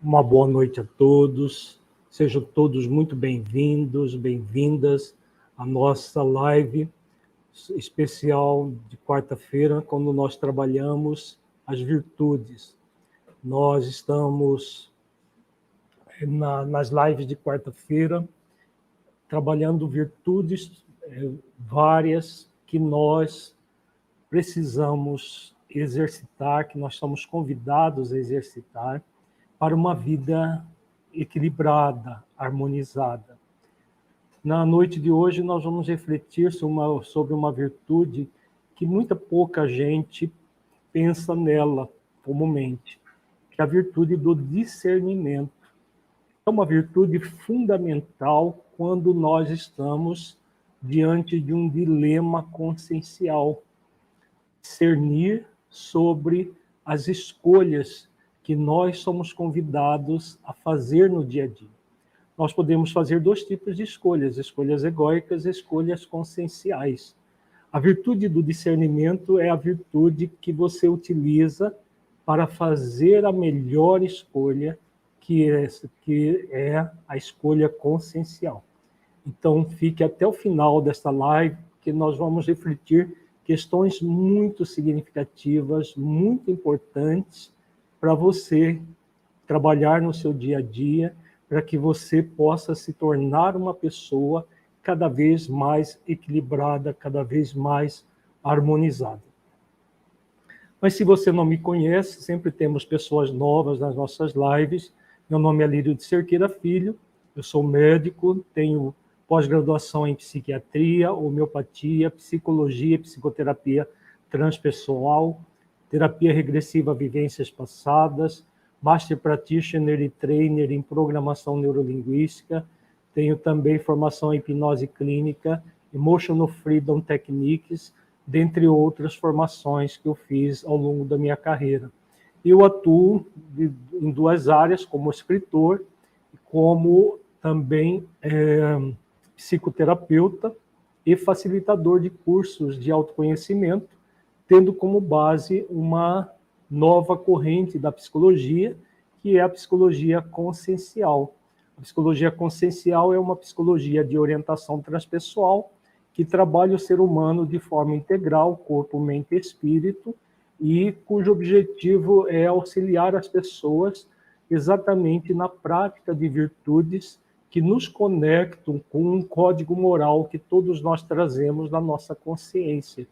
Uma boa noite a todos. Sejam todos muito bem-vindos, bem-vindas à nossa live especial de quarta-feira, quando nós trabalhamos as virtudes. Nós estamos nas lives de quarta-feira trabalhando virtudes várias que nós precisamos exercitar, que nós somos convidados a exercitar para uma vida equilibrada, harmonizada. Na noite de hoje, nós vamos refletir sobre uma virtude que muita pouca gente pensa nela comumente, que é a virtude do discernimento. É uma virtude fundamental quando nós estamos diante de um dilema consciencial. Discernir sobre as escolhas que nós somos convidados a fazer no dia a dia. Nós podemos fazer dois tipos de escolhas: escolhas egóicas e escolhas conscienciais. A virtude do discernimento é a virtude que você utiliza para fazer a melhor escolha, que é a escolha consciencial. Então, fique até o final desta live, que nós vamos refletir questões muito significativas, muito importantes para você trabalhar no seu dia a dia, para que você possa se tornar uma pessoa cada vez mais equilibrada, cada vez mais harmonizada. Mas se você não me conhece, sempre temos pessoas novas nas nossas lives. Meu nome é Lírio de Cerqueira Filho, eu sou médico, tenho pós-graduação em psiquiatria, homeopatia, psicologia, psicoterapia transpessoal, terapia regressiva a vivências passadas, Master Practitioner e Trainer em Programação Neurolinguística, tenho também formação em hipnose clínica, Emotional Freedom Techniques, dentre outras formações que eu fiz ao longo da minha carreira. Eu atuo em duas áreas, como escritor, como também psicoterapeuta e facilitador de cursos de autoconhecimento, tendo como base uma nova corrente da psicologia, que é a psicologia consciencial. A psicologia consciencial é uma psicologia de orientação transpessoal que trabalha o ser humano de forma integral, corpo, mente e espírito, e cujo objetivo é auxiliar as pessoas exatamente na prática de virtudes que nos conectam com um código moral que todos nós trazemos na nossa consciência.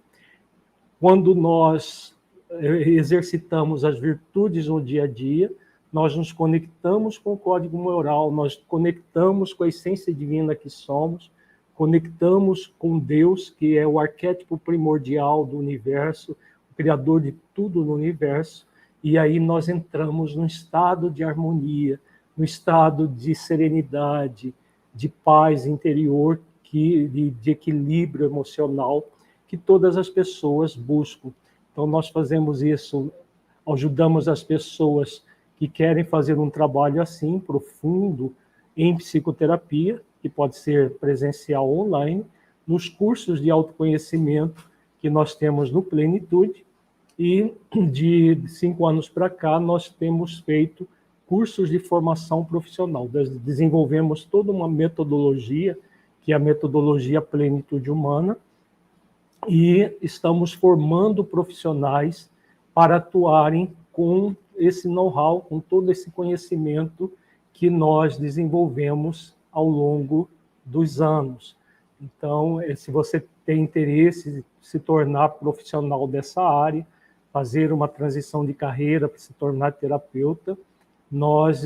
Quando nós exercitamos as virtudes no dia a dia, nós nos conectamos com o código moral, nós conectamos com a essência divina que somos, conectamos com Deus, que é o arquétipo primordial do universo, o criador de tudo no universo, e aí nós entramos num estado de harmonia, num estado de serenidade, de paz interior, de equilíbrio emocional, que todas as pessoas buscam. Então, nós fazemos isso, ajudamos as pessoas que querem fazer um trabalho assim, profundo, em psicoterapia, que pode ser presencial ou online, nos cursos de autoconhecimento que nós temos no Plenitude, e de 5 anos para cá nós temos feito cursos de formação profissional. Desenvolvemos toda uma metodologia, que é a metodologia Plenitude Humana, e estamos formando profissionais para atuarem com esse know-how, com todo esse conhecimento que nós desenvolvemos ao longo dos anos. Então, se você tem interesse em se tornar profissional dessa área, fazer uma transição de carreira para se tornar terapeuta, nós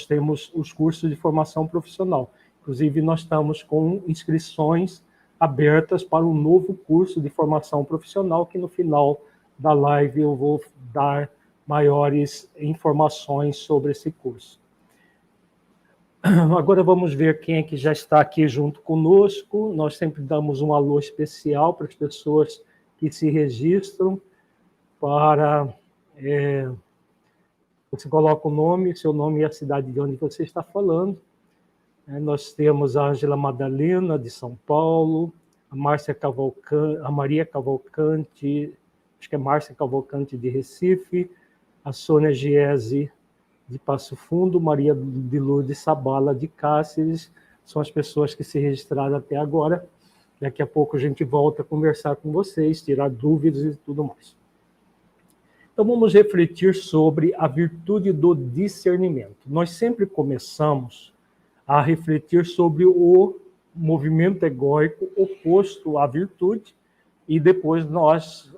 temos os cursos de formação profissional. Inclusive, nós estamos com inscrições abertas para um novo curso de formação profissional, que no final da live eu vou dar maiores informações sobre esse curso. Agora vamos ver quem é que já está aqui junto conosco. Nós sempre damos um alô especial para as pessoas que se registram você coloca o nome, seu nome e a cidade de onde você está falando. Nós temos a Ângela Madalena, de São Paulo, a Maria Cavalcante, acho que é Márcia Cavalcante, de Recife, a Sônia Giese, de Passo Fundo, Maria de Lourdes Sabala de Cáceres, são as pessoas que se registraram até agora. Daqui a pouco a gente volta a conversar com vocês, tirar dúvidas e tudo mais. Então vamos refletir sobre a virtude do discernimento. Nós sempre começamos a refletir sobre o movimento egóico oposto à virtude, e depois nós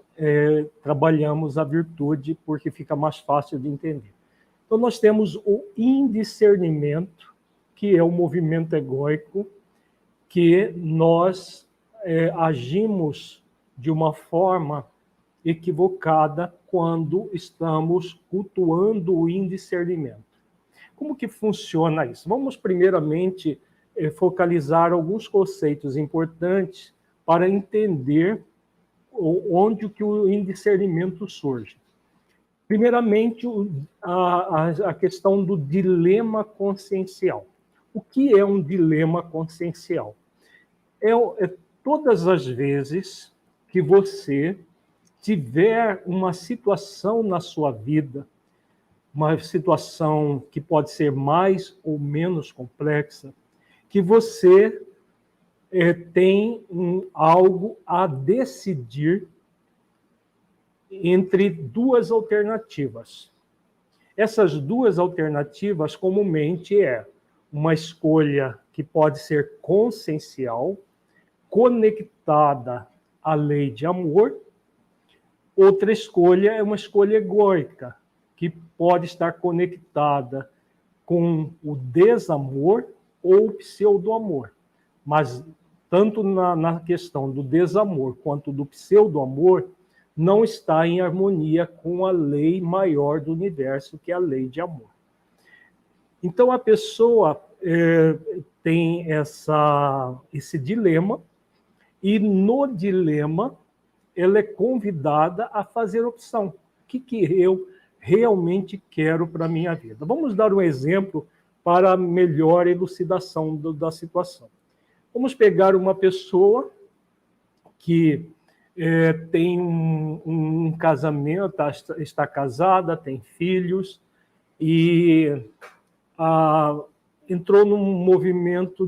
trabalhamos a virtude porque fica mais fácil de entender. Então nós temos o indiscernimento, que é o movimento egóico, que nós agimos de uma forma equivocada quando estamos cultuando o indiscernimento. Como que funciona isso? Vamos primeiramente focalizar alguns conceitos importantes para entender onde que o indiscernimento surge. Primeiramente, a questão do dilema consciencial. O que é um dilema consciencial? É todas as vezes que você tiver uma situação na sua vida, uma situação que pode ser mais ou menos complexa, que você tem algo a decidir entre duas alternativas. Essas duas alternativas, comumente, é uma escolha que pode ser consciencial, conectada à lei de amor. Outra escolha é uma escolha egóica, que pode estar conectada com o desamor ou o pseudo-amor. Mas, tanto na questão do desamor quanto do pseudo-amor, não está em harmonia com a lei maior do universo, que é a lei de amor. Então, a pessoa tem esse dilema, e no dilema, ela é convidada a fazer opção. O que eu realmente quero para a minha vida? Vamos dar um exemplo para melhor elucidação da situação. Vamos pegar uma pessoa que tem um casamento, está casada, tem filhos, e entrou num movimento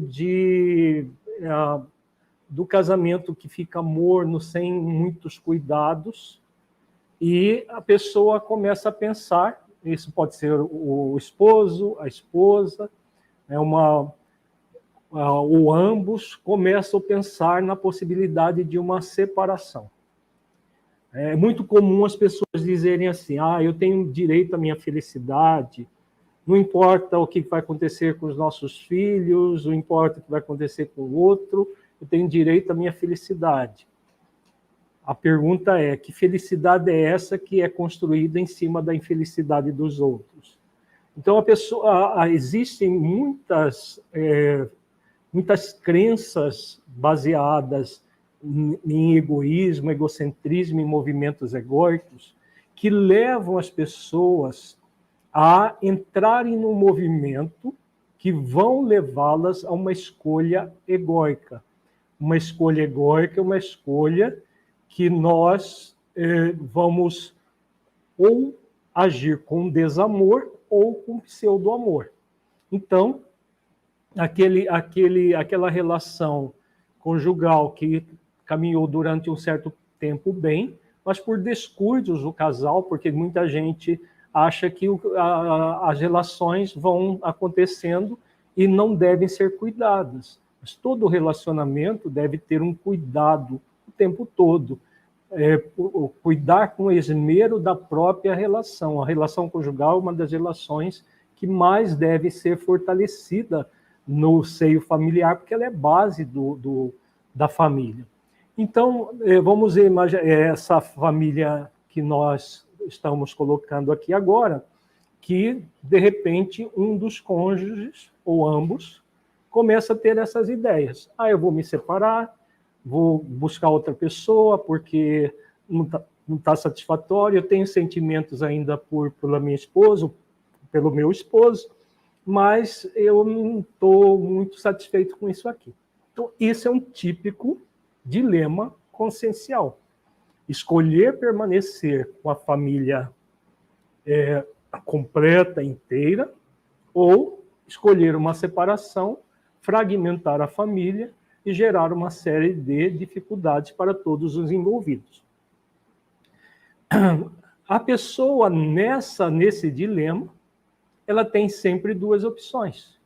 do casamento que fica morno, sem muitos cuidados, e a pessoa começa a pensar, isso pode ser o esposo, a esposa, ou ambos começam a pensar na possibilidade de uma separação. É muito comum as pessoas dizerem assim: eu tenho direito à minha felicidade, não importa o que vai acontecer com os nossos filhos, não importa o que vai acontecer com o outro, eu tenho direito à minha felicidade. A pergunta é: que felicidade é essa que é construída em cima da infelicidade dos outros? Então, existem muitas crenças baseadas em egoísmo, egocentrismo e movimentos egóicos que levam as pessoas a entrarem num movimento que vão levá-las a uma escolha egóica. Uma escolha egóica é uma escolha que nós vamos ou agir com desamor ou com pseudo-amor. Então, aquela relação conjugal que caminhou durante um certo tempo bem, mas por descuidos do casal, porque muita gente acha que as relações vão acontecendo e não devem ser cuidadas. Mas todo relacionamento deve ter um cuidado o tempo todo. Cuidar com esmero da própria relação. A relação conjugal é uma das relações que mais deve ser fortalecida no seio familiar, porque ela é base da família. Então, vamos imaginar essa família que nós estamos colocando aqui agora, que, de repente, um dos cônjuges, ou ambos, começa a ter essas ideias. Eu vou me separar, vou buscar outra pessoa, porque não tá satisfatório, eu tenho sentimentos ainda pela minha esposa, pelo meu esposo, mas eu não estou muito satisfeito com isso aqui. Então, isso é um típico dilema consciencial. Escolher permanecer com a família completa, inteira, ou escolher uma separação, fragmentar a família e gerar uma série de dificuldades para todos os envolvidos. A pessoa nesse dilema, ela tem sempre duas opções.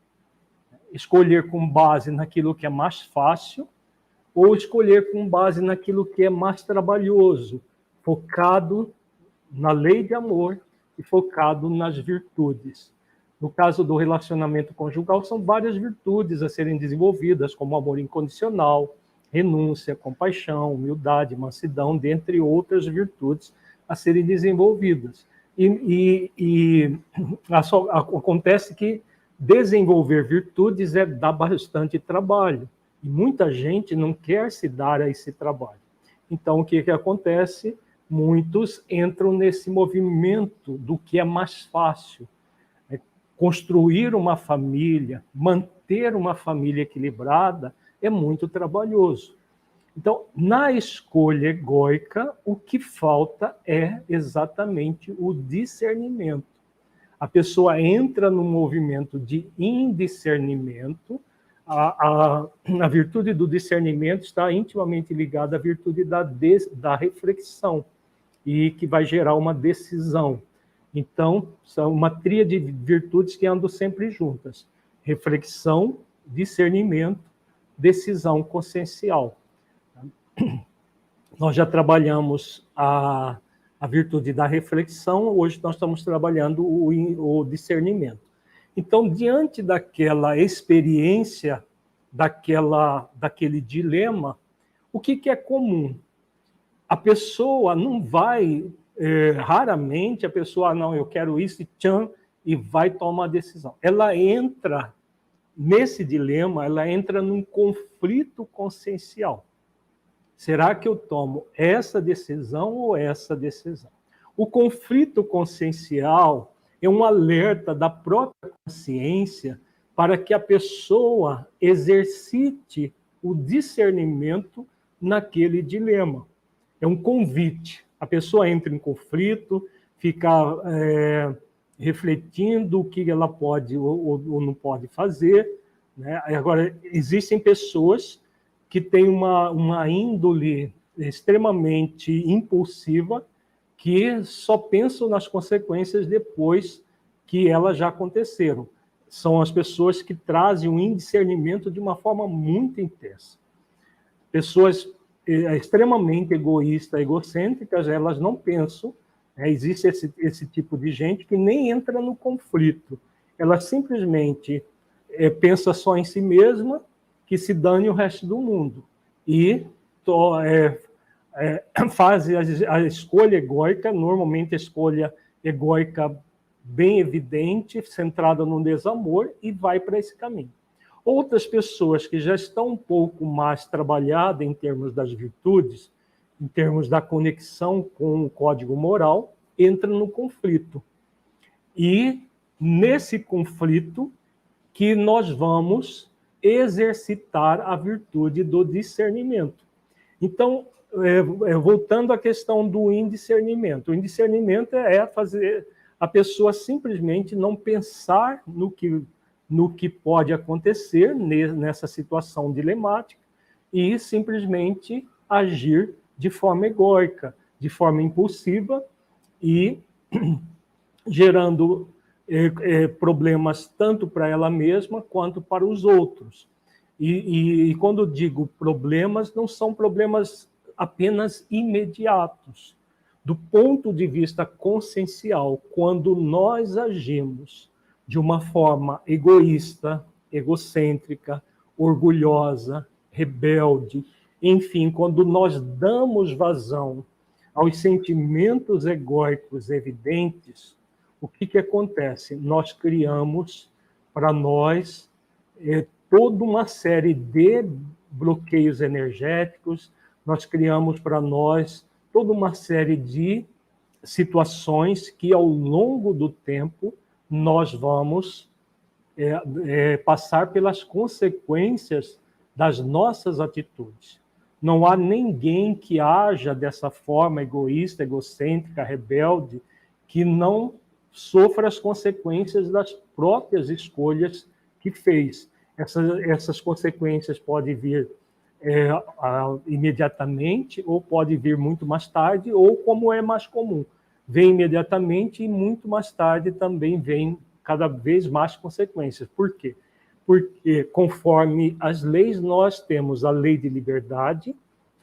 Escolher com base naquilo que é mais fácil ou escolher com base naquilo que é mais trabalhoso, focado na lei de amor e focado nas virtudes. No caso do relacionamento conjugal, são várias virtudes a serem desenvolvidas, como amor incondicional, renúncia, compaixão, humildade, mansidão, dentre outras virtudes a serem desenvolvidas. Acontece que desenvolver virtudes dá bastante trabalho, e muita gente não quer se dar a esse trabalho. Então, o que acontece? Muitos entram nesse movimento do que é mais fácil. Construir uma família, manter uma família equilibrada é muito trabalhoso. Então, na escolha egóica, o que falta é exatamente o discernimento. A pessoa entra no movimento de indiscernimento. A virtude do discernimento está intimamente ligada à virtude da reflexão, e que vai gerar uma decisão. Então, são uma tríade de virtudes que andam sempre juntas: reflexão, discernimento, decisão consciencial. Nós já trabalhamos a virtude da reflexão, hoje nós estamos trabalhando o discernimento. Então, diante daquela experiência, daquele dilema, o que é comum? A pessoa não vai, raramente a pessoa, não, eu quero isso, e vai tomar a decisão. Ela entra nesse dilema, ela entra num conflito consciencial. Será que eu tomo essa decisão ou essa decisão? O conflito consciencial é um alerta da própria consciência para que a pessoa exercite o discernimento naquele dilema. É um convite. A pessoa entra em conflito, fica refletindo o que ela pode ou não pode fazer, né? Agora, existem pessoas que têm uma índole extremamente impulsiva, que só pensam nas consequências depois que elas já aconteceram. São as pessoas que trazem um indiscernimento de uma forma muito intensa. Pessoas extremamente egoístas, egocêntricas, elas não pensam. Existe esse tipo de gente que nem entra no conflito. Ela simplesmente pensa só em si mesma, que se dane o resto do mundo. E faz a escolha egóica, normalmente a escolha egóica bem evidente, centrada no desamor, e vai para esse caminho. Outras pessoas que já estão um pouco mais trabalhadas em termos das virtudes, em termos da conexão com o código moral, entram no conflito. E nesse conflito que nós vamos exercitar a virtude do discernimento. Então, voltando à questão do indiscernimento. O indiscernimento é fazer a pessoa simplesmente não pensar no que pode acontecer nessa situação dilemática e simplesmente agir de forma egóica, de forma impulsiva e gerando problemas tanto para ela mesma quanto para os outros. E quando digo problemas, não são problemas apenas imediatos. Do ponto de vista consciencial, quando nós agimos de uma forma egoísta, egocêntrica, orgulhosa, rebelde, enfim, quando nós damos vazão aos sentimentos egóicos evidentes, o que acontece? Nós criamos para nós toda uma série de bloqueios energéticos, nós criamos para nós toda uma série de situações que, ao longo do tempo, nós vamos passar pelas consequências das nossas atitudes. Não há ninguém que haja dessa forma egoísta, egocêntrica, rebelde, que não sofra as consequências das próprias escolhas que fez. Essas consequências podem vir imediatamente, ou pode vir muito mais tarde, ou como é mais comum, vem imediatamente e muito mais tarde também vem cada vez mais consequências. Por quê? Porque conforme as leis, nós temos a lei de liberdade,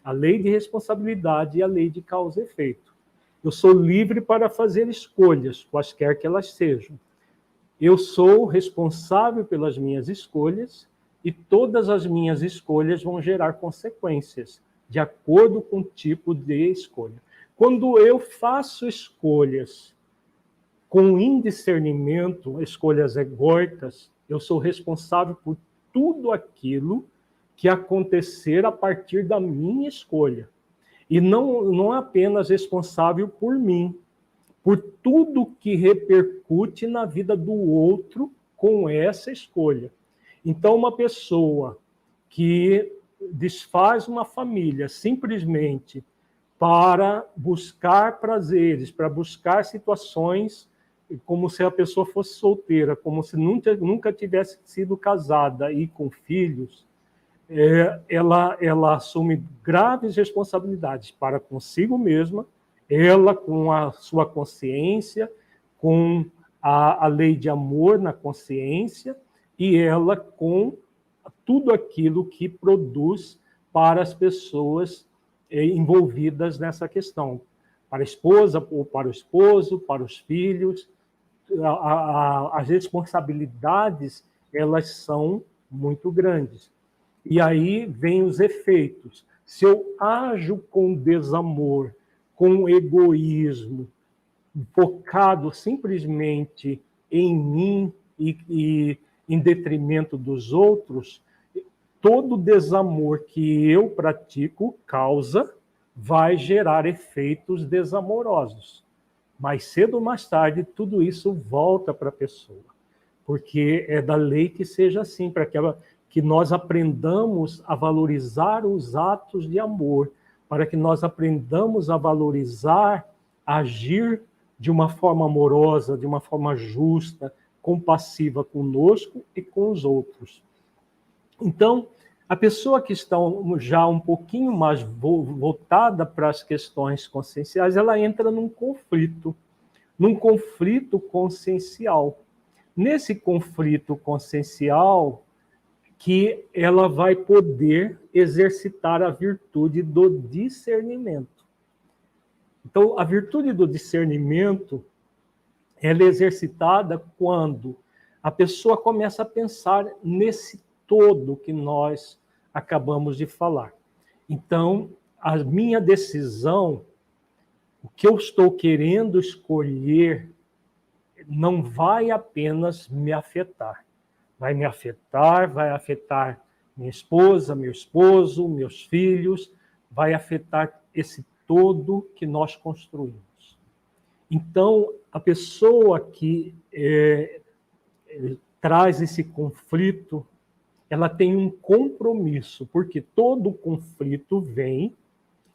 a lei de responsabilidade e a lei de causa e efeito. Eu sou livre para fazer escolhas, quaisquer que elas sejam. Eu sou responsável pelas minhas escolhas e todas as minhas escolhas vão gerar consequências, de acordo com o tipo de escolha. Quando eu faço escolhas com indiscernimento, escolhas egóicas, eu sou responsável por tudo aquilo que acontecer a partir da minha escolha. E não apenas responsável por mim, por tudo que repercute na vida do outro com essa escolha. Então, uma pessoa que desfaz uma família simplesmente para buscar prazeres, para buscar situações como se a pessoa fosse solteira, como se nunca tivesse sido casada e com filhos, ela assume graves responsabilidades para consigo mesma, ela com a sua consciência, com a lei de amor na consciência, e ela com tudo aquilo que produz para as pessoas envolvidas nessa questão, para a esposa, ou para o esposo, para os filhos. As responsabilidades, elas são muito grandes. E aí vem os efeitos. Se eu ajo com desamor, com egoísmo, focado simplesmente em mim e em detrimento dos outros, todo desamor que eu pratico vai gerar efeitos desamorosos. Mais cedo ou mais tarde, tudo isso volta para a pessoa, porque é da lei que seja assim, para que nós aprendamos a valorizar os atos de amor, para que nós aprendamos a valorizar, agir de uma forma amorosa, de uma forma justa, compassiva conosco e com os outros. Então, a pessoa que está já um pouquinho mais voltada para as questões conscienciais, ela entra num conflito consciencial. Nesse conflito consciencial, que ela vai poder exercitar a virtude do discernimento. Então, a virtude do discernimento, ela é exercitada quando a pessoa começa a pensar nesse todo que nós acabamos de falar. Então, a minha decisão, o que eu estou querendo escolher, não vai apenas me afetar. Vai me afetar, vai afetar minha esposa, meu esposo, meus filhos, vai afetar esse todo que nós construímos. Então, a pessoa que traz esse conflito, ela tem um compromisso, porque todo conflito vem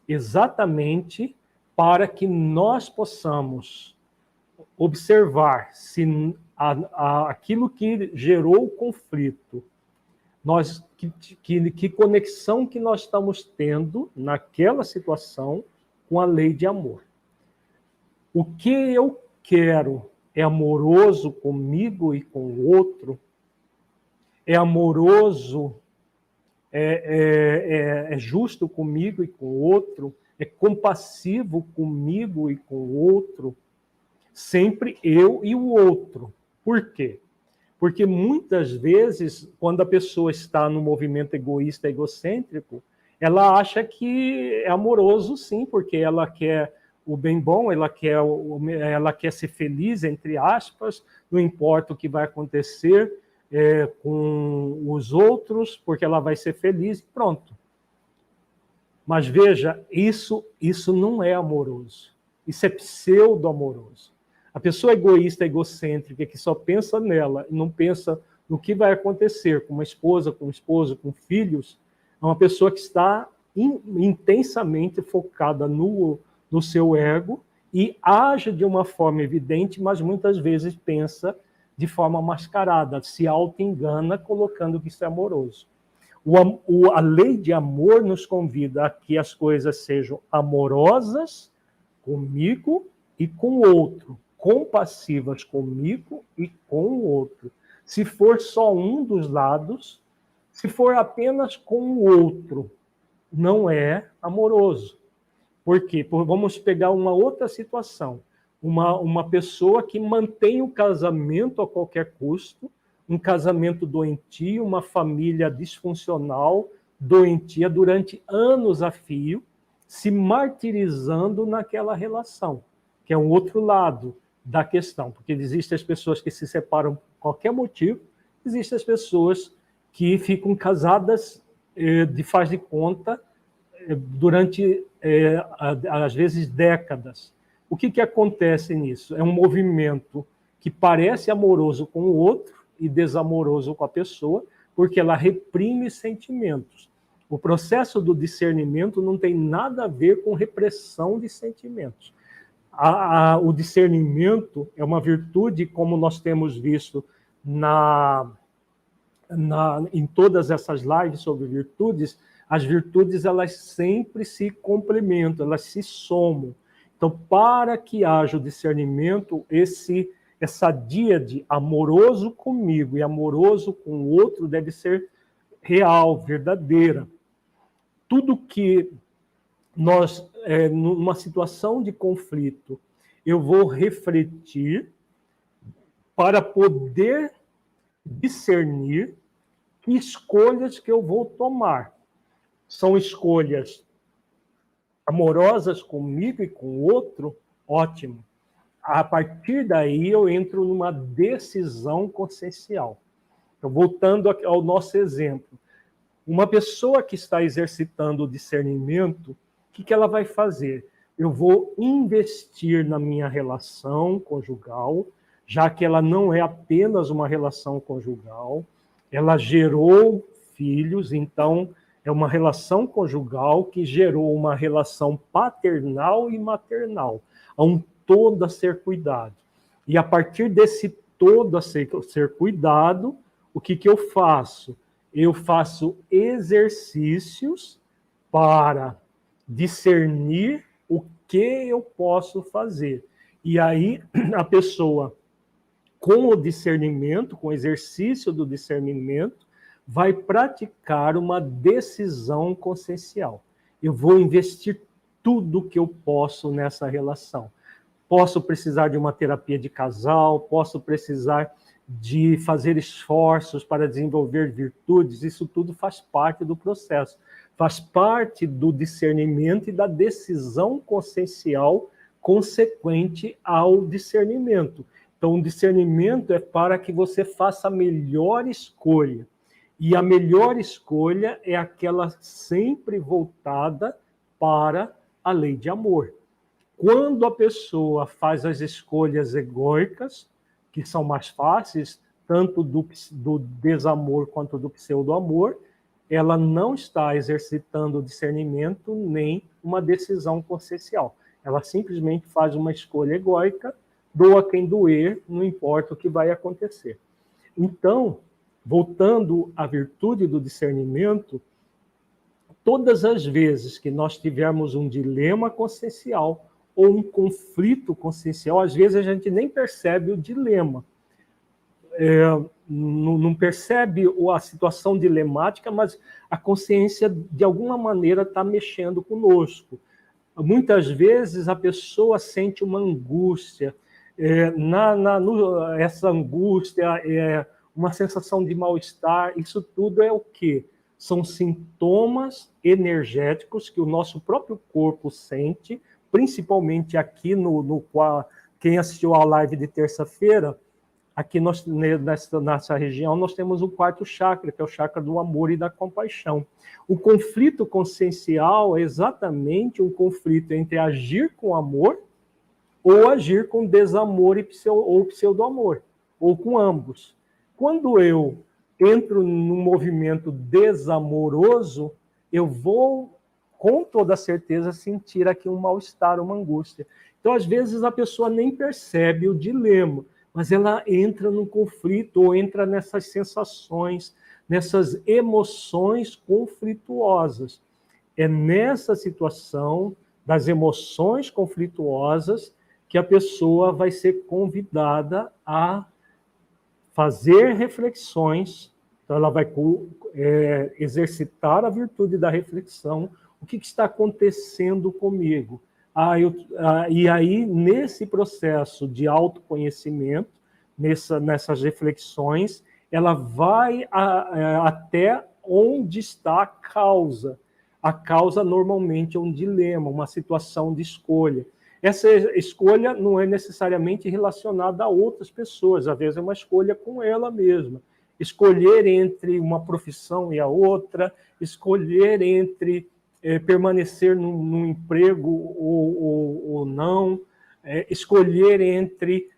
exatamente para que nós possamos observar se aquilo que gerou o conflito, que conexão que nós estamos tendo naquela situação com a lei de amor. O que eu quero é amoroso comigo e com o outro, é amoroso, é justo comigo e com o outro, é compassivo comigo e com o outro, sempre eu e o outro. Por quê? Porque muitas vezes, quando a pessoa está no movimento egoísta, egocêntrico, ela acha que é amoroso, sim, porque ela quer o bem bom, ela quer ser feliz, entre aspas, não importa o que vai acontecer com os outros, porque ela vai ser feliz e pronto. Mas veja, isso não é amoroso. Isso é pseudo-amoroso. A pessoa egoísta, egocêntrica, que só pensa nela e não pensa no que vai acontecer com uma esposa, com um esposo, com filhos, é uma pessoa que está intensamente focada no seu ego e age de uma forma evidente, mas muitas vezes pensa de forma mascarada, se auto-engana colocando que isso é amoroso. A lei de amor nos convida a que as coisas sejam amorosas comigo e com o outro, compassivas comigo e com o outro. Se for só um dos lados, se for apenas com o outro, não é amoroso. Por quê? Vamos pegar uma outra situação. Uma pessoa que mantém o casamento a qualquer custo, um casamento doentio, uma família disfuncional, doentia, durante anos a fio, se martirizando naquela relação, que é um outro lado da questão, porque existem as pessoas que se separam por qualquer motivo, existem as pessoas que ficam casadas de faz de conta durante, às vezes, décadas. O que acontece nisso? É um movimento que parece amoroso com o outro e desamoroso com a pessoa, porque ela reprime sentimentos. O processo do discernimento não tem nada a ver com repressão de sentimentos. O discernimento é uma virtude, como nós temos visto em todas essas lives sobre virtudes. As virtudes, elas sempre se complementam, elas se somam. Então, para que haja o discernimento, essa díade amoroso comigo e amoroso com o outro deve ser real, verdadeira. Tudo que nós, numa situação de conflito, eu vou refletir para poder discernir que escolhas que eu vou tomar. São escolhas amorosas comigo e com o outro, ótimo. A partir daí eu entro numa decisão consciencial. Então, voltando ao nosso exemplo, uma pessoa que está exercitando o discernimento, o que ela vai fazer? Eu vou investir na minha relação conjugal, já que ela não é apenas uma relação conjugal, ela gerou filhos, então é uma relação conjugal que gerou uma relação paternal e maternal, a um todo a ser cuidado. E a partir desse todo a ser cuidado, o que eu faço? Eu faço exercícios para discernir o que eu posso fazer. E aí a pessoa, com o discernimento, com o exercício do discernimento, vai praticar uma decisão consciencial. Eu vou investir tudo que eu posso nessa relação. Posso precisar de uma terapia de casal, posso precisar de fazer esforços para desenvolver virtudes, isso tudo faz parte do processo. Faz parte do discernimento e da decisão consciencial consequente ao discernimento. Então, o discernimento é para que você faça a melhor escolha. E a melhor escolha é aquela sempre voltada para a lei de amor. Quando a pessoa faz as escolhas egóicas, que são mais fáceis, tanto do desamor quanto do pseudo-amor, ela não está exercitando o discernimento nem uma decisão consciencial. Ela simplesmente faz uma escolha egóica, doa quem doer, não importa o que vai acontecer. Então, voltando à virtude do discernimento, todas as vezes que nós tivermos um dilema consciencial ou um conflito consciencial, às vezes a gente nem percebe o dilema, não percebe a situação dilemática, mas a consciência, de alguma maneira, está mexendo conosco. Muitas vezes a pessoa sente uma angústia, essa angústia uma sensação de mal-estar. Isso tudo é o quê? São sintomas energéticos que o nosso próprio corpo sente, principalmente aqui quem assistiu à live de terça-feira, aqui nessa região nós temos o quarto chakra, que é o chakra do amor e da compaixão. O conflito consciencial é exatamente um conflito entre agir com amor ou agir com desamor ou pseudo-amor, ou com ambos. Quando eu entro num movimento desamoroso, eu vou, com toda certeza, sentir aqui um mal-estar, uma angústia. Então, às vezes, a pessoa nem percebe o dilema, mas ela entra num conflito ou entra nessas sensações, nessas emoções conflituosas. É nessa situação das emoções conflituosas que a pessoa vai ser convidada a fazer reflexões. Então, ela vai exercitar a virtude da reflexão. O que está acontecendo comigo? E aí, nesse processo de autoconhecimento, nessas reflexões, ela vai até onde está a causa. A causa, normalmente, é um dilema, uma situação de escolha. Essa escolha não é necessariamente relacionada a outras pessoas, às vezes é uma escolha com ela mesma. Escolher entre uma profissão e a outra, escolher entre permanecer num emprego ou não, escolher entre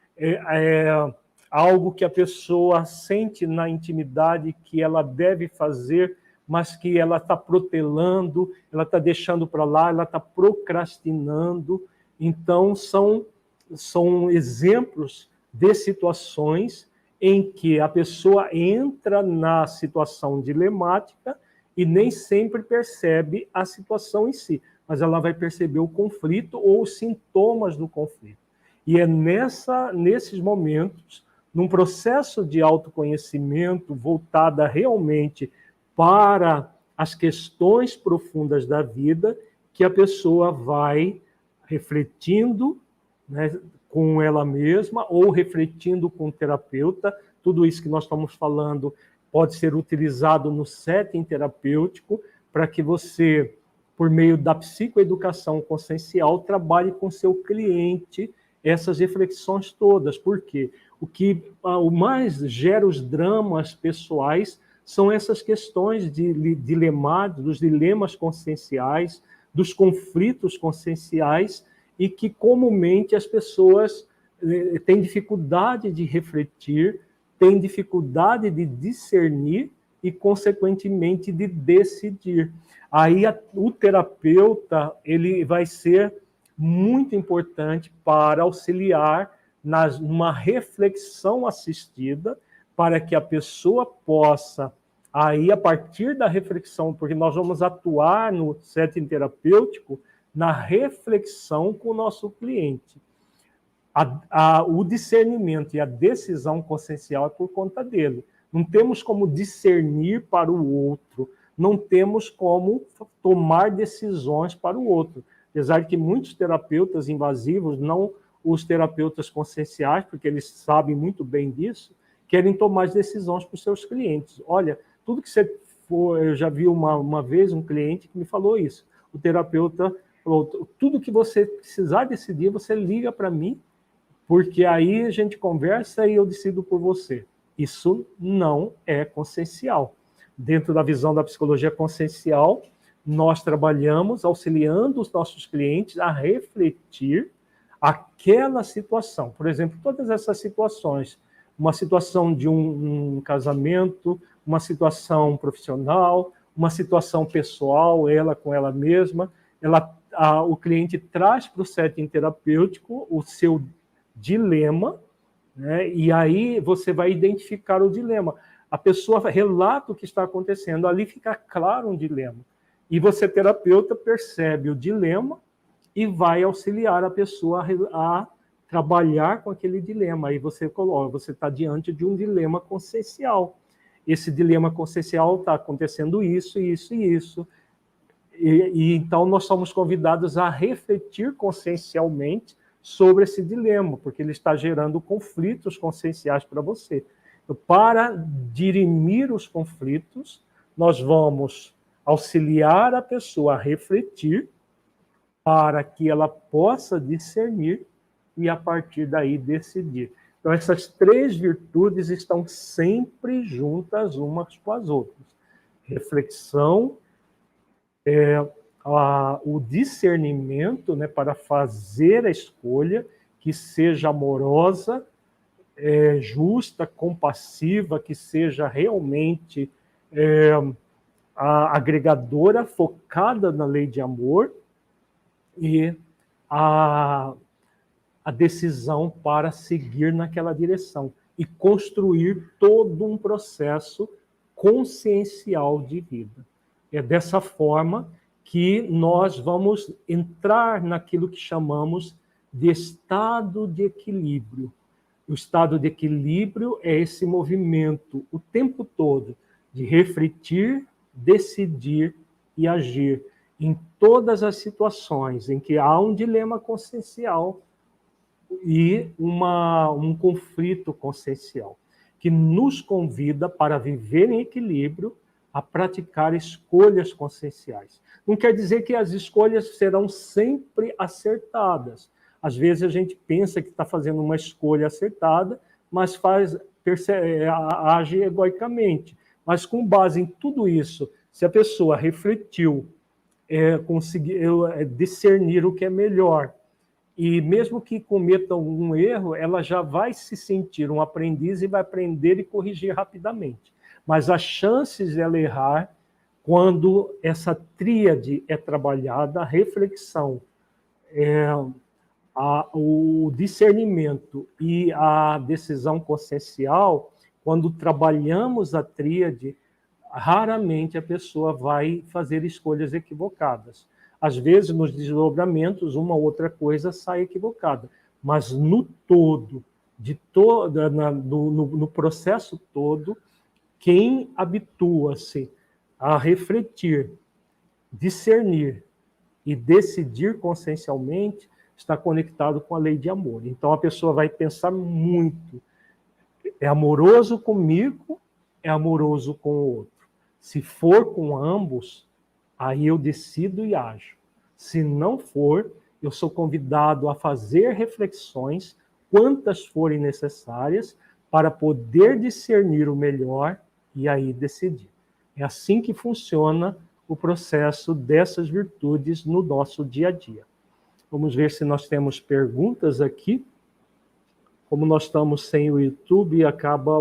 algo que a pessoa sente na intimidade que ela deve fazer, mas que ela está protelando, ela está deixando para lá, ela está procrastinando. Então, são exemplos de situações em que a pessoa entra na situação dilemática e nem sempre percebe a situação em si, mas ela vai perceber o conflito ou os sintomas do conflito. E é nesses momentos, num processo de autoconhecimento voltada realmente para as questões profundas da vida, que a pessoa vai refletindo, né, com ela mesma ou refletindo com o terapeuta. Tudo isso que nós estamos falando pode ser utilizado no setting terapêutico para que você, por meio da psicoeducação consciencial, trabalhe com seu cliente essas reflexões todas. Por quê? O mais gera os dramas pessoais são essas questões dos dilemas conscienciais, dos conflitos conscienciais, e que comumente as pessoas têm dificuldade de refletir, têm dificuldade de discernir e, consequentemente, de decidir. Aí o terapeuta ele vai ser muito importante para auxiliar numa reflexão assistida, para que a pessoa possa, aí a partir da reflexão, porque nós vamos atuar no setting terapêutico, na reflexão com o nosso cliente. O discernimento e a decisão consciencial é por conta dele. Não temos como discernir para o outro, não temos como tomar decisões para o outro. Apesar de que muitos terapeutas invasivos, não os terapeutas conscienciais, porque eles sabem muito bem disso, querem tomar as decisões para os seus clientes. Olha, tudo que você for... Eu já vi uma vez um cliente que me falou isso. O terapeuta falou, tudo que você precisar decidir, você liga para mim, porque aí a gente conversa e eu decido por você. Isso não é consciencial. Dentro da visão da psicologia consciencial, nós trabalhamos auxiliando os nossos clientes a refletir aquela situação. Por exemplo, todas essas situações, uma situação de um casamento, uma situação profissional, uma situação pessoal, ela com ela mesma, o cliente traz para o setting terapêutico o seu dilema, né? E aí você vai identificar o dilema. A pessoa relata o que está acontecendo, ali fica claro um dilema. E você, terapeuta, percebe o dilema e vai auxiliar a pessoa a trabalhar com aquele dilema. Aí você coloca, você está diante de um dilema consciencial. Esse dilema consciencial está acontecendo isso, isso e isso. E então nós somos convidados a refletir consciencialmente sobre esse dilema, porque ele está gerando conflitos conscienciais para você. Então, para dirimir os conflitos, nós vamos auxiliar a pessoa a refletir para que ela possa discernir e, a partir daí, decidir. Então, essas três virtudes estão sempre juntas umas com as outras. Reflexão, o discernimento, né, para fazer a escolha que seja amorosa, justa, compassiva, que seja realmente agregadora, focada na lei de amor, e a decisão para seguir naquela direção e construir todo um processo consciencial de vida. É dessa forma que nós vamos entrar naquilo que chamamos de estado de equilíbrio. O estado de equilíbrio é esse movimento o tempo todo de refletir, decidir e agir em todas as situações em que há um dilema consciencial e um conflito consciencial, que nos convida para viver em equilíbrio, a praticar escolhas conscienciais. Não quer dizer que as escolhas serão sempre acertadas. Às vezes a gente pensa que está fazendo uma escolha acertada, mas age egoicamente. Mas com base em tudo isso, se a pessoa refletiu, conseguiu discernir o que é melhor, e mesmo que cometa algum erro, ela já vai se sentir um aprendiz e vai aprender e corrigir rapidamente. Mas as chances dela errar, quando essa tríade é trabalhada, a reflexão, o discernimento e a decisão consciencial, quando trabalhamos a tríade, raramente a pessoa vai fazer escolhas equivocadas. Às vezes, nos desdobramentos, uma ou outra coisa sai equivocada, mas no todo, no processo todo, quem habitua-se a refletir, discernir e decidir consciencialmente está conectado com a lei de amor. Então, a pessoa vai pensar muito. É amoroso comigo, é amoroso com o outro. Se for com ambos, aí eu decido e ajo. Se não for, eu sou convidado a fazer reflexões, quantas forem necessárias, para poder discernir o melhor e aí decidir. É assim que funciona o processo dessas virtudes no nosso dia a dia. Vamos ver se nós temos perguntas aqui. Como nós estamos sem o YouTube, acaba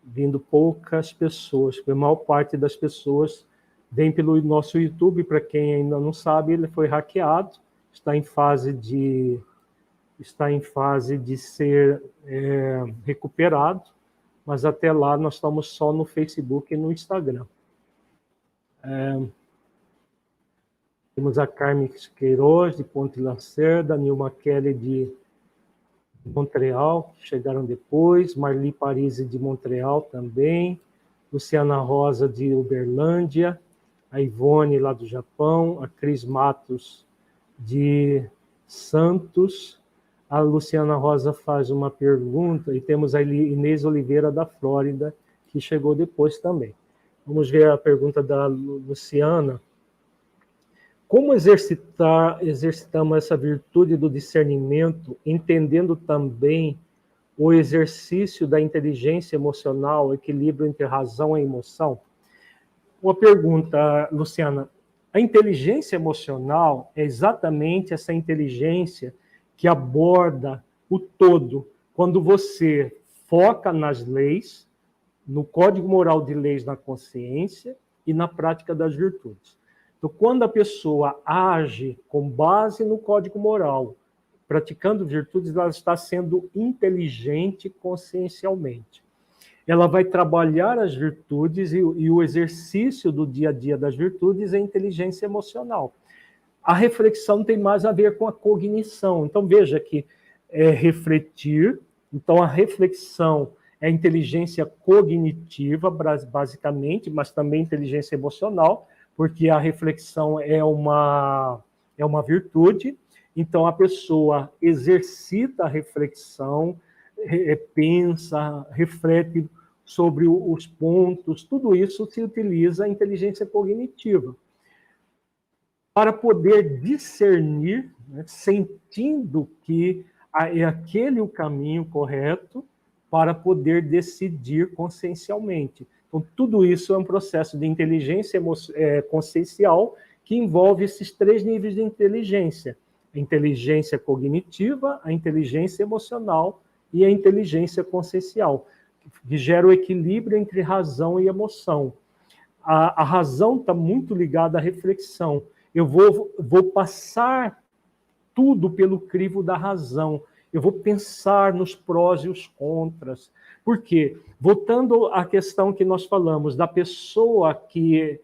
vindo poucas pessoas, porque a maior parte das pessoas vem pelo nosso YouTube. Para quem ainda não sabe, ele foi hackeado, está em fase de ser recuperado, mas até lá nós estamos só no Facebook e no Instagram. Temos a Carmen Queiroz, de Ponte Lacerda, Nilma Kelly, de Montreal, que chegaram depois, Marli Parisi, de Montreal também, Luciana Rosa, de Uberlândia, a Ivone, lá do Japão, a Cris Matos, de Santos. A Luciana Rosa faz uma pergunta, e temos a Inês Oliveira, da Flórida, que chegou depois também. Vamos ver a pergunta da Luciana. Como exercitamos essa virtude do discernimento, entendendo também o exercício da inteligência emocional, o equilíbrio entre razão e emoção? Uma pergunta, Luciana. A inteligência emocional é exatamente essa inteligência que aborda o todo. Quando você foca nas leis, no código moral de leis na consciência e na prática das virtudes. Então, quando a pessoa age com base no código moral, praticando virtudes, ela está sendo inteligente consciencialmente. Ela vai trabalhar as virtudes e o exercício do dia a dia das virtudes é inteligência emocional. A reflexão tem mais a ver com a cognição. Então, veja que é refletir. Então, a reflexão é inteligência cognitiva, basicamente, mas também inteligência emocional, porque a reflexão é uma virtude. Então, a pessoa exercita a reflexão, pensa, reflete sobre os pontos, tudo isso se utiliza a inteligência cognitiva. Para poder discernir, né, sentindo que é aquele o caminho correto, para poder decidir consciencialmente. Então, tudo isso é um processo de inteligência consciencial que envolve esses três níveis de inteligência: a inteligência cognitiva, a inteligência emocional e a inteligência consciencial, que gera o equilíbrio entre razão e emoção. A razão está muito ligada à reflexão. Eu vou passar tudo pelo crivo da razão. Eu vou pensar nos prós e os contras. Por quê? Voltando à questão que nós falamos, da pessoa que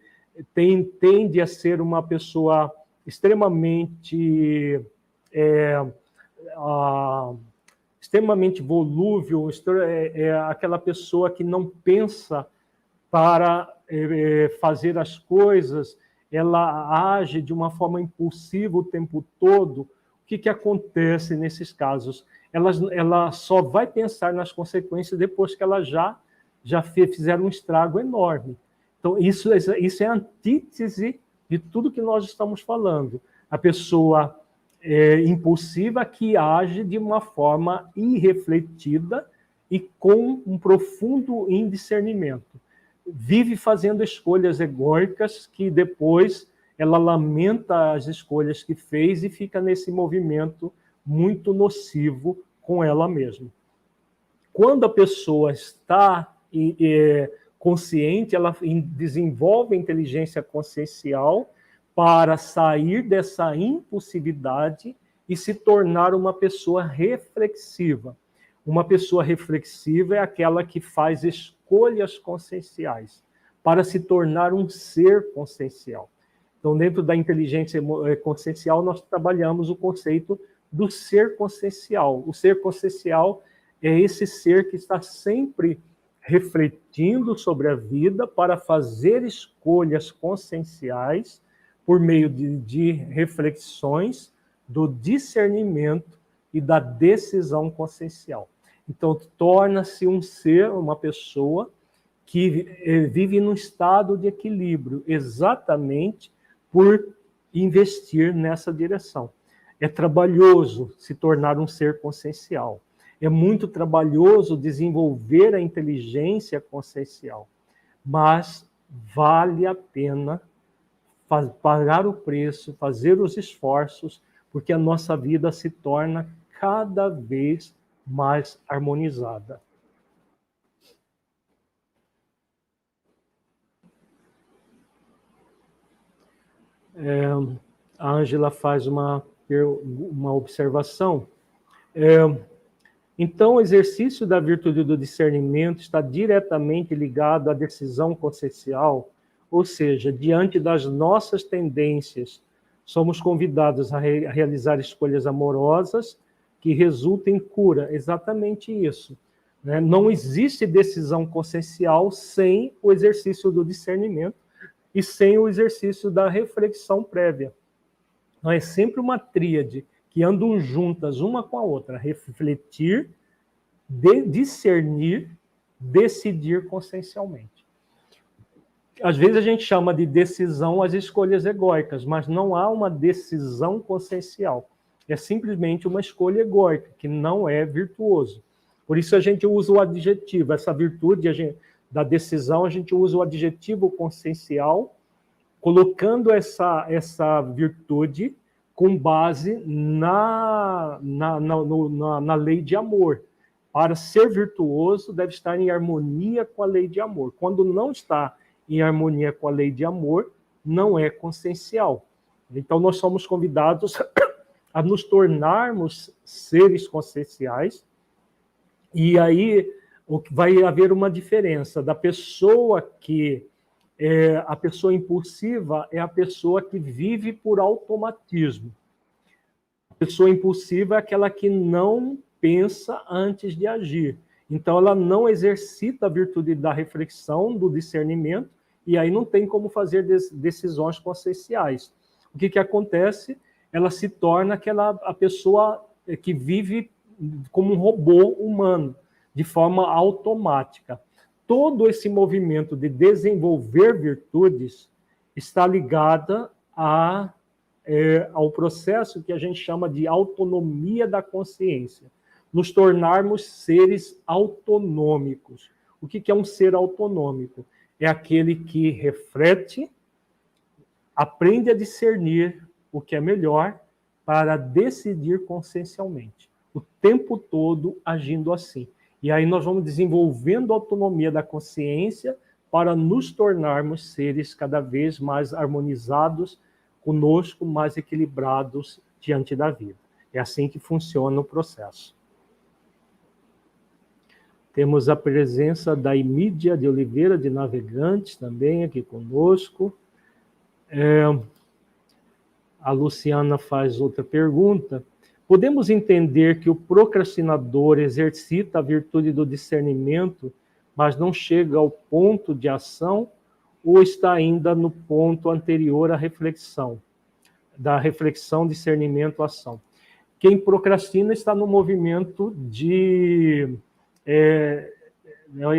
tende a ser uma pessoa extremamente extremamente volúvel, aquela pessoa que não pensa para fazer as coisas, ela age de uma forma impulsiva o tempo todo. O que acontece nesses casos? Ela só vai pensar nas consequências depois que ela já fizeram um estrago enorme. Então, isso é a antítese de tudo que nós estamos falando. A pessoa impulsiva que age de uma forma irrefletida e com um profundo indiscernimento. Vive fazendo escolhas egóicas que depois ela lamenta as escolhas que fez e fica nesse movimento muito nocivo com ela mesma. Quando a pessoa está consciente, ela desenvolve a inteligência consciencial para sair dessa impulsividade e se tornar uma pessoa reflexiva. Uma pessoa reflexiva é aquela que faz escolhas conscienciais para se tornar um ser consciencial. Então, dentro da inteligência consciencial, nós trabalhamos o conceito do ser consciencial. O ser consciencial é esse ser que está sempre refletindo sobre a vida para fazer escolhas conscienciais por meio de reflexões, do discernimento e da decisão consciencial. Então, torna-se um ser, uma pessoa que vive num estado de equilíbrio, exatamente por investir nessa direção. É trabalhoso se tornar um ser consciencial. É muito trabalhoso desenvolver a inteligência consciencial, mas vale a pena pagar o preço, fazer os esforços, porque a nossa vida se torna cada vez mais harmonizada. A Ângela faz uma observação. Então, o exercício da virtude do discernimento está diretamente ligado à decisão consciencial, ou seja, diante das nossas tendências, somos convidados a realizar escolhas amorosas que resultem em cura. Exatamente isso. Né? Não existe decisão consciencial sem o exercício do discernimento e sem o exercício da reflexão prévia. Então, é sempre uma tríade que andam juntas uma com a outra. Refletir, discernir, decidir consciencialmente. Às vezes a gente chama de decisão as escolhas egóicas, mas não há uma decisão consciencial. É simplesmente uma escolha egóica, que não é virtuoso. Por isso a gente usa o adjetivo, essa virtude da decisão, a gente usa o adjetivo consciencial, colocando essa virtude com base na lei de amor. Para ser virtuoso, deve estar em harmonia com a lei de amor. Quando não está em harmonia com a lei de amor, não é consciencial. Então, nós somos convidados a nos tornarmos seres conscienciais, e aí vai haver uma diferença da pessoa que a pessoa impulsiva é a pessoa que vive por automatismo. A pessoa impulsiva é aquela que não pensa antes de agir. Então, ela não exercita a virtude da reflexão, do discernimento, e aí não tem como fazer decisões conscienciais. O que acontece? Ela se torna a pessoa que vive como um robô humano, de forma automática. Todo esse movimento de desenvolver virtudes está ligado ao processo que a gente chama de autonomia da consciência. Nos tornarmos seres autonômicos. O que é um ser autonômico? É aquele que reflete, aprende a discernir o que é melhor para decidir consciencialmente. O tempo todo agindo assim. E aí nós vamos desenvolvendo a autonomia da consciência para nos tornarmos seres cada vez mais harmonizados conosco, mais equilibrados diante da vida. É assim que funciona o processo. Temos a presença da Emídia de Oliveira, de Navegantes, também aqui conosco. A Luciana faz outra pergunta. Podemos entender que o procrastinador exercita a virtude do discernimento, mas não chega ao ponto de ação, ou está ainda no ponto anterior à reflexão? Da reflexão, discernimento, ação. Quem procrastina está no movimento de...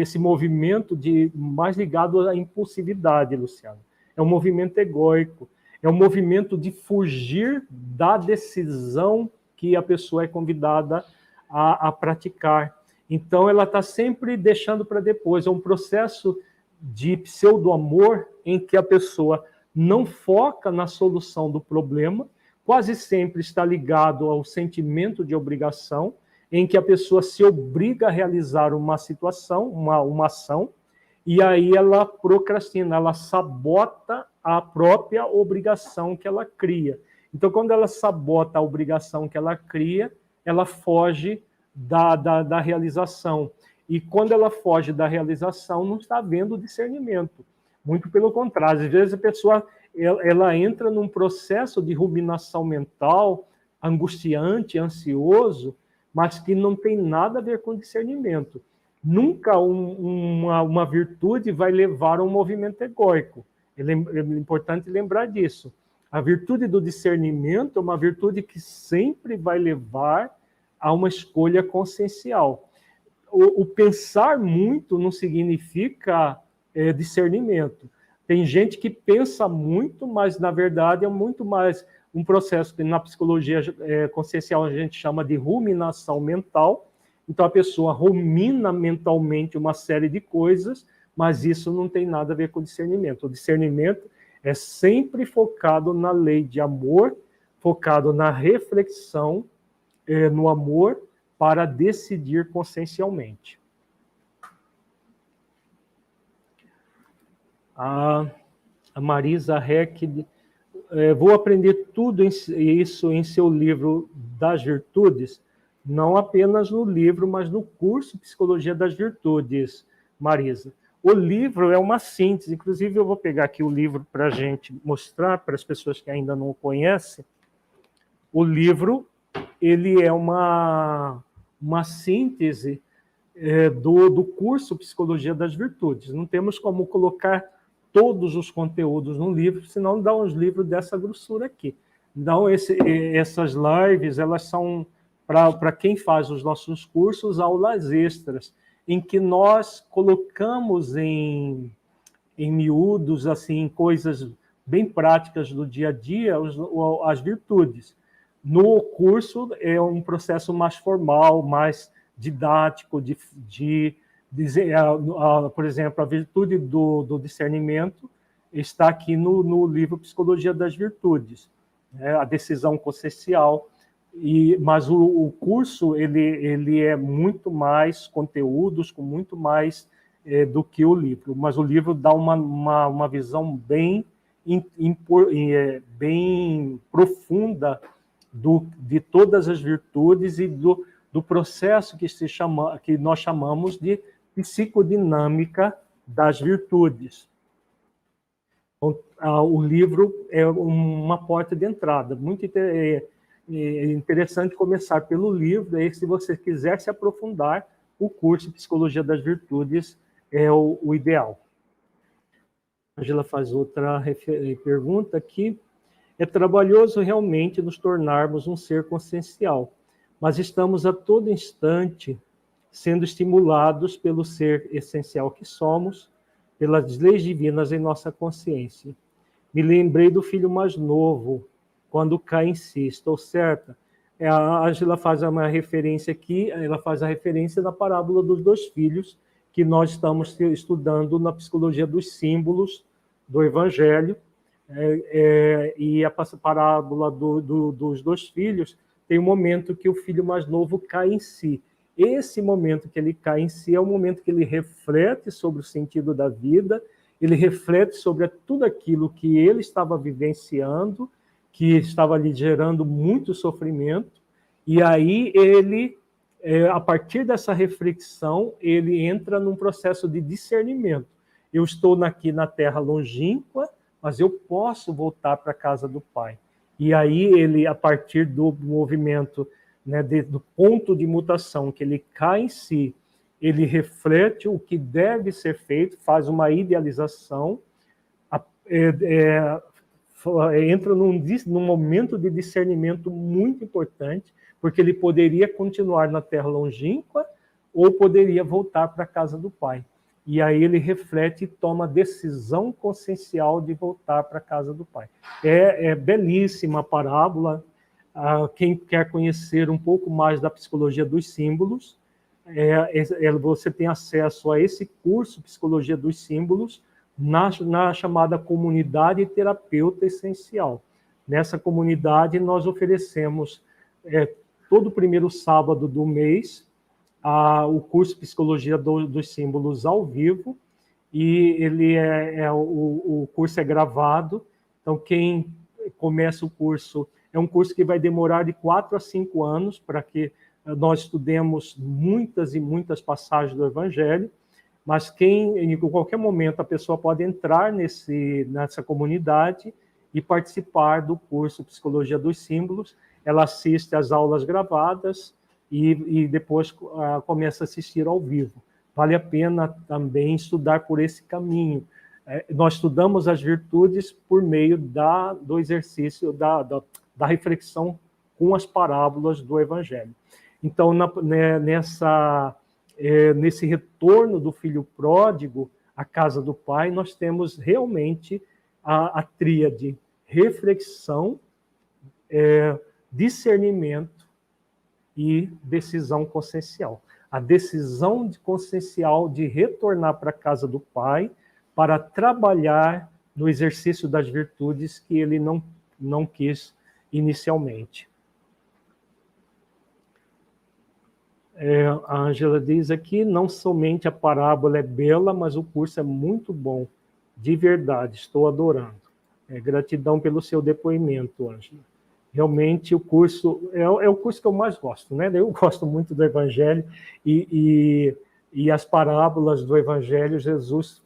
esse movimento mais ligado à impulsividade, Luciano. É um movimento egóico. É um movimento de fugir da decisão que a pessoa é convidada a praticar. Então, ela está sempre deixando para depois. É um processo de pseudo-amor em que a pessoa não foca na solução do problema, quase sempre está ligado ao sentimento de obrigação, em que a pessoa se obriga a realizar uma situação, uma ação, e aí ela procrastina, ela sabota a própria obrigação que ela cria. Então, quando ela sabota a obrigação que ela cria, ela foge da realização. E quando ela foge da realização, não está havendo discernimento. Muito pelo contrário, às vezes a pessoa ela entra num processo de ruminação mental, angustiante, ansioso, mas que não tem nada a ver com discernimento. Nunca uma virtude vai levar a um movimento egóico. É importante lembrar disso. A virtude do discernimento é uma virtude que sempre vai levar a uma escolha consciencial. O pensar muito não significa discernimento. Tem gente que pensa muito, mas, na verdade, é muito mais um processo que na psicologia consciencial a gente chama de ruminação mental. Então, a pessoa rumina mentalmente uma série de coisas, mas isso não tem nada a ver com discernimento. O discernimento é sempre focado na lei de amor, focado na reflexão, no amor, para decidir consciencialmente. A Marisa Heck, vou aprender tudo isso em seu livro das Virtudes, não apenas no livro, mas no curso Psicologia das Virtudes, Marisa. O livro é uma síntese, inclusive eu vou pegar aqui o livro para a gente mostrar para as pessoas que ainda não o conhecem. O livro ele é uma síntese do curso Psicologia das Virtudes. Não temos como colocar todos os conteúdos no livro, senão dá uns livros dessa grossura aqui. Então, essas lives, elas são, para quem faz os nossos cursos, aulas extras, em que nós colocamos em miúdos, assim, coisas bem práticas do dia a dia, as virtudes. No curso é um processo mais formal, mais didático, por exemplo, a virtude do discernimento está aqui no livro Psicologia das Virtudes, a decisão consciencial. Mas o curso ele é muito mais conteúdos, com muito mais do que o livro. Mas o livro dá uma visão bem profunda de todas as virtudes e do processo que nós chamamos de psicodinâmica das virtudes. O livro é uma porta de entrada. Muito interessante começar pelo livro, e se você quiser se aprofundar, o curso Psicologia das Virtudes é o ideal. A Angela faz outra pergunta aqui. É trabalhoso realmente nos tornarmos um ser consciencial, mas estamos a todo instante sendo estimulados pelo ser essencial que somos, pelas leis divinas em nossa consciência. Me lembrei do filho mais novo, quando cai em si. Estou certa? A Angela faz uma referência aqui, ela faz a referência da parábola dos dois filhos, que nós estamos estudando na psicologia dos símbolos do Evangelho, e a parábola dos dois filhos tem um momento que o filho mais novo cai em si. Esse momento que ele cai em si é o momento que ele reflete sobre o sentido da vida, ele reflete sobre tudo aquilo que ele estava vivenciando, que estava lhe gerando muito sofrimento, e aí ele, a partir dessa reflexão, ele entra num processo de discernimento. Eu estou aqui na terra longínqua, mas eu posso voltar para a casa do Pai. E aí ele, a partir do movimento, né, do ponto de mutação, que ele cai em si, ele reflete o que deve ser feito, faz uma idealização, entra num momento de discernimento muito importante, porque ele poderia continuar na terra longínqua ou poderia voltar para a casa do Pai. E aí ele reflete e toma a decisão consciencial de voltar para a casa do Pai. É belíssima a parábola. Quem quer conhecer um pouco mais da psicologia dos símbolos, você tem acesso a esse curso Psicologia dos Símbolos na chamada Comunidade Terapeuta Essencial. Nessa comunidade nós oferecemos todo o primeiro sábado do mês o curso Psicologia dos Símbolos ao vivo, e ele o curso é gravado, então quem começa o curso, é um curso que vai demorar de 4 a 5 anos, para que nós estudemos muitas e muitas passagens do Evangelho, mas em qualquer momento a pessoa pode entrar nessa comunidade e participar do curso Psicologia dos Símbolos. Ela assiste às aulas gravadas e depois começa a assistir ao vivo. Vale a pena também estudar por esse caminho. Nós estudamos as virtudes por meio do exercício, da reflexão com as parábolas do Evangelho. Então, nesse retorno do filho pródigo à casa do Pai, nós temos realmente a tríade: reflexão, discernimento e decisão consciencial. A decisão consciencial de retornar para a casa do Pai para trabalhar no exercício das virtudes que ele não quis inicialmente. A Ângela diz aqui, não somente a parábola é bela, mas o curso é muito bom. De verdade, estou adorando. Gratidão pelo seu depoimento, Ângela. Realmente o curso é o curso que eu mais gosto, né? Eu gosto muito do Evangelho e as parábolas do Evangelho. Jesus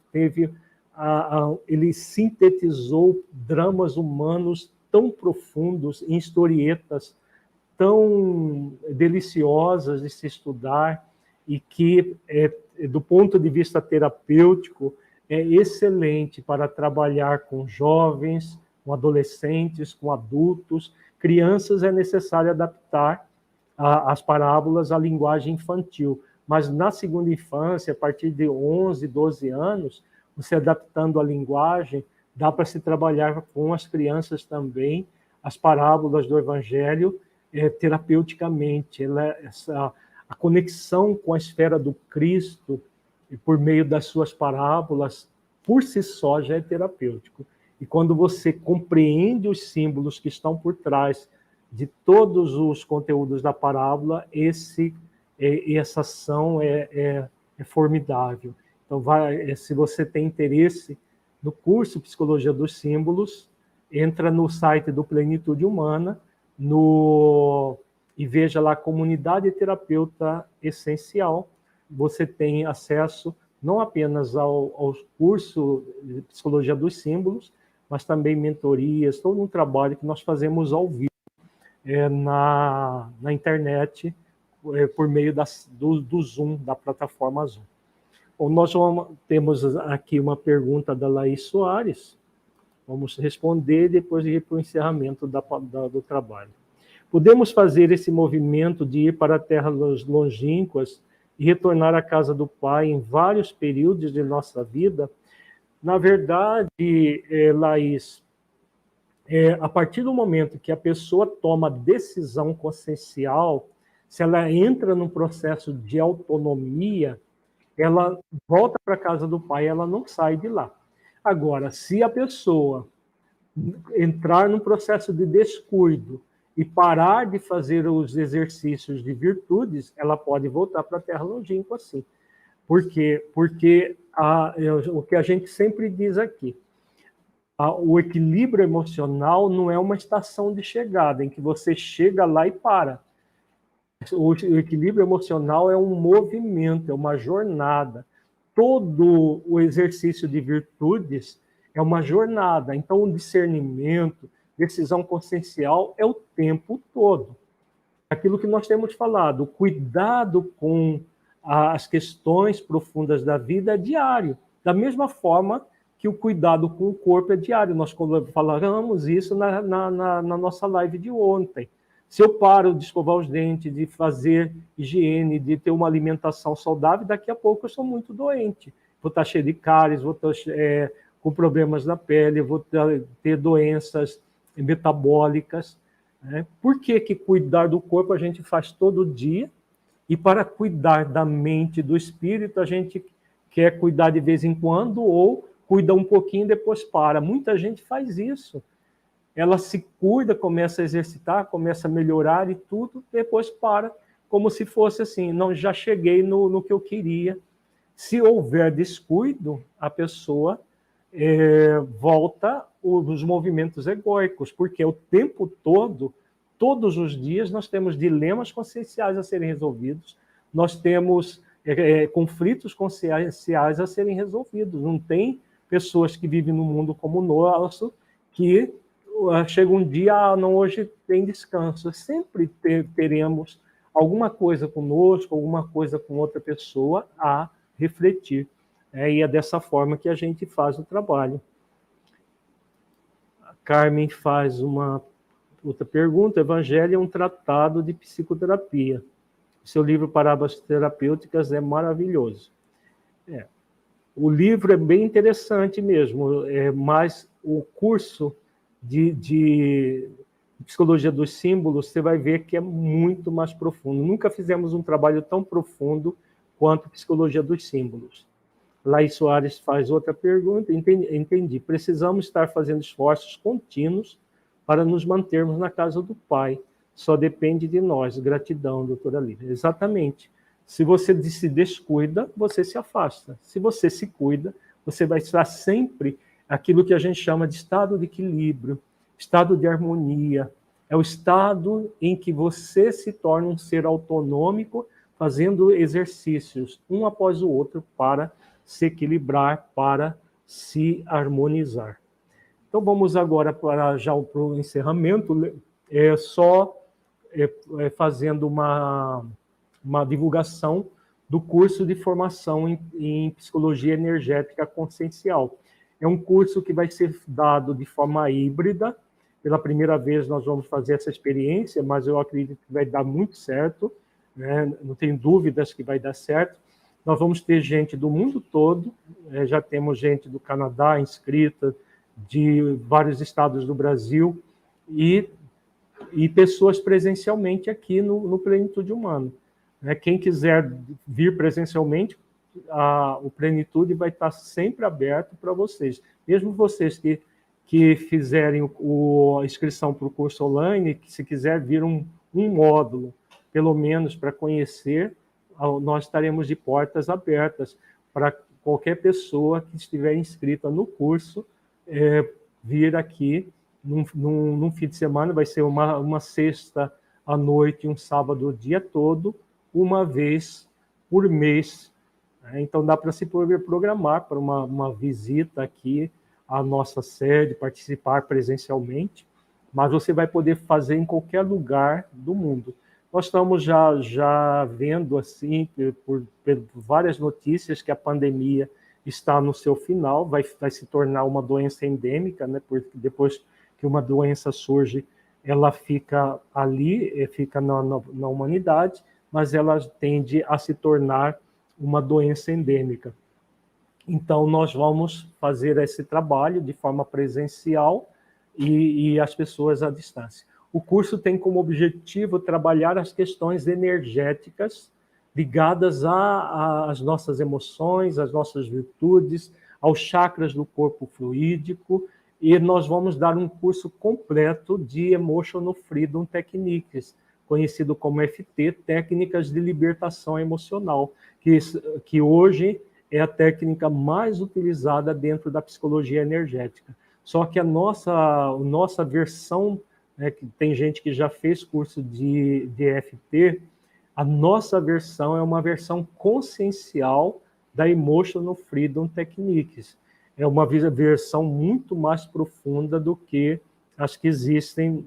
ele sintetizou dramas humanos tão profundos em historietas tão deliciosas de se estudar e que, do ponto de vista terapêutico, é excelente para trabalhar com jovens, com adolescentes, com adultos. Crianças é necessário adaptar as parábolas à linguagem infantil, mas na segunda infância, a partir de 11, 12 anos, você adaptando a linguagem, dá para se trabalhar com as crianças também as parábolas do Evangelho, terapeuticamente. A conexão com a esfera do Cristo, por meio das suas parábolas, por si só já é terapêutico. E quando você compreende os símbolos que estão por trás de todos os conteúdos da parábola, essa ação é formidável. Então, se você tem interesse no curso Psicologia dos Símbolos, entra no site do Plenitude Humana e veja lá Comunidade Terapeuta Essencial. Você tem acesso não apenas ao curso de Psicologia dos Símbolos, mas também mentorias, todo um trabalho que nós fazemos ao vivo na internet, por meio do Zoom, da plataforma Zoom. Bom, nós temos aqui uma pergunta da Laís Soares. Vamos responder depois de ir para o encerramento do trabalho. Podemos fazer esse movimento de ir para terras longínquas e retornar à casa do Pai em vários períodos de nossa vida? Na verdade, Laís, a partir do momento que a pessoa toma decisão consciencial, se ela entra num processo de autonomia, ela volta para a casa do Pai, ela não sai de lá. Agora, se a pessoa entrar num processo de descuido e parar de fazer os exercícios de virtudes, ela pode voltar para a terra longínqua, sim. Por quê? Porque o que a gente sempre diz aqui, O equilíbrio emocional não é uma estação de chegada, em que você chega lá e para. O equilíbrio emocional é um movimento, é uma jornada. Todo o exercício de virtudes é uma jornada. Então, o discernimento, decisão consciencial é o tempo todo. Aquilo que nós temos falado, o cuidado com as questões profundas da vida é diário. Da mesma forma que o cuidado com o corpo é diário. Nós falamos isso na nossa live de ontem. Se eu paro de escovar os dentes, de fazer higiene, de ter uma alimentação saudável, daqui a pouco eu sou muito doente. Vou estar cheio de cáries, vou estar com problemas na pele, vou ter doenças metabólicas. Por que cuidar do corpo a gente faz todo dia? E para cuidar da mente e do espírito, a gente quer cuidar de vez em quando ou cuida um pouquinho e depois para. Muita gente faz isso. Ela se cuida, começa a exercitar, começa a melhorar e tudo, depois para, como se fosse assim, não, já cheguei no que eu queria. Se houver descuido, a pessoa volta os movimentos egóicos, porque o tempo todo, todos os dias, nós temos dilemas conscienciais a serem resolvidos, nós temos conflitos conscienciais a serem resolvidos. Não tem pessoas que vivem num mundo como o nosso que chega um dia, não, hoje tem descanso. Sempre teremos alguma coisa conosco, alguma coisa com outra pessoa a refletir. E é dessa forma que a gente faz o trabalho. A Carmen faz uma outra pergunta. O Evangelho é um tratado de psicoterapia. O seu livro Parábolas Terapêuticas é maravilhoso. O livro é bem interessante mesmo, mas o curso de Psicologia dos Símbolos, você vai ver que é muito mais profundo. Nunca fizemos um trabalho tão profundo quanto Psicologia dos Símbolos. Laís Soares faz outra pergunta. Entendi. Precisamos estar fazendo esforços contínuos para nos mantermos na casa do Pai. Só depende de nós. Gratidão, doutora Lívia. Exatamente. Se você se descuida, você se afasta. Se você se cuida, você vai estar sempre aquilo que a gente chama de estado de equilíbrio, estado de harmonia. É o estado em que você se torna um ser autonômico, fazendo exercícios um após o outro para se equilibrar, para se harmonizar. Então vamos agora para o encerramento, fazendo uma divulgação do curso de formação em Psicologia Energética Consciencial. É um curso que vai ser dado de forma híbrida. Pela primeira vez nós vamos fazer essa experiência, mas eu acredito que vai dar muito certo, né? Não tenho dúvidas que vai dar certo. Nós vamos ter gente do mundo todo, já temos gente do Canadá inscrita, de vários estados do Brasil, e pessoas presencialmente aqui no Plenitude Humano. Quem quiser vir presencialmente, o Plenitude vai estar sempre aberto para vocês. Mesmo vocês que fizerem a inscrição para o curso online, que se quiser vir um módulo, pelo menos para conhecer, nós estaremos de portas abertas para qualquer pessoa que estiver inscrita no curso vir aqui num fim de semana. Vai ser uma sexta à noite e um sábado o dia todo, uma vez por mês. Então dá para se programar para uma visita aqui à nossa sede, participar presencialmente, mas você vai poder fazer em qualquer lugar do mundo. Nós estamos já vendo, assim, por várias notícias, que a pandemia está no seu final, vai se tornar uma doença endêmica, né? Porque depois que uma doença surge, ela fica ali, fica na humanidade, mas ela tende a se tornar uma doença endêmica. Então, nós vamos fazer esse trabalho de forma presencial e as pessoas à distância. O curso tem como objetivo trabalhar as questões energéticas ligadas às nossas emoções, às nossas virtudes, aos chakras do corpo fluídico, e nós vamos dar um curso completo de Emotional Freedom Techniques, conhecido como FT, Técnicas de Libertação Emocional, que hoje é a técnica mais utilizada dentro da psicologia energética. Só que a nossa versão, né, que tem gente que já fez curso de EFT, a nossa versão é uma versão consciencial da Emotional Freedom Techniques. É uma versão muito mais profunda do que as que existem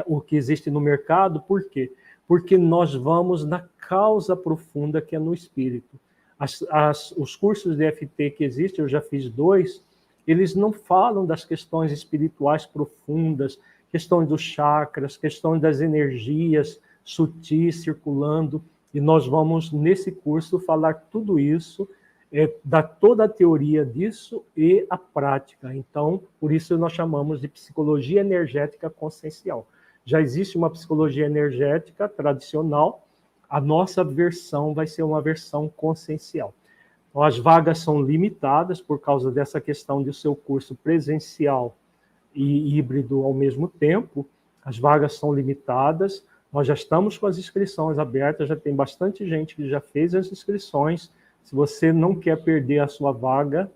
o que existe no mercado. Por quê? Porque nós vamos na causa profunda que é no espírito. Os cursos de EFT que existem, eu já fiz 2, eles não falam das questões espirituais profundas, questões dos chakras, questões das energias sutis circulando, e nós vamos, nesse curso, falar tudo isso, dar toda a teoria disso e a prática. Então, por isso nós chamamos de psicologia energética consciencial. Já existe uma psicologia energética tradicional, a nossa versão vai ser uma versão consciencial. Então, as vagas são limitadas por causa dessa questão de seu curso presencial e híbrido ao mesmo tempo. As vagas são limitadas, nós já estamos com as inscrições abertas, já tem bastante gente que já fez as inscrições. Se você não quer perder a sua vaga,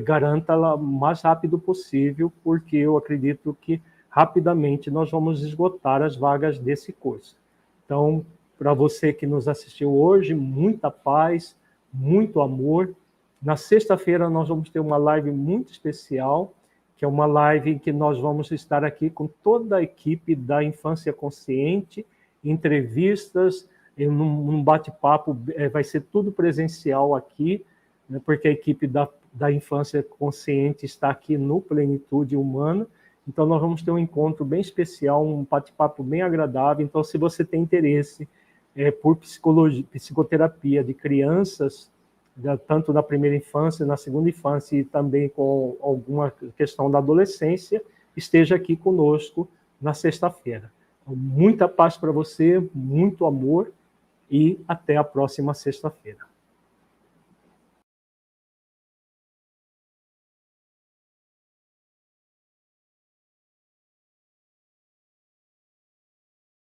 garanta-la o mais rápido possível, porque eu acredito que rapidamente nós vamos esgotar as vagas desse curso. Então, para você que nos assistiu hoje, muita paz, muito amor. Na sexta-feira nós vamos ter uma live muito especial, que é uma live em que nós vamos estar aqui com toda a equipe da Infância Consciente, entrevistas, num bate-papo, vai ser tudo presencial aqui, né, porque a equipe da Infância Consciente está aqui no Plenitude Humana. Então nós vamos ter um encontro bem especial, um bate-papo bem agradável. Então, se você tem interesse por psicoterapia de crianças, tanto na primeira infância, na segunda infância e também com alguma questão da adolescência, esteja aqui conosco na sexta-feira. Então, muita paz para você, muito amor e até a próxima sexta-feira.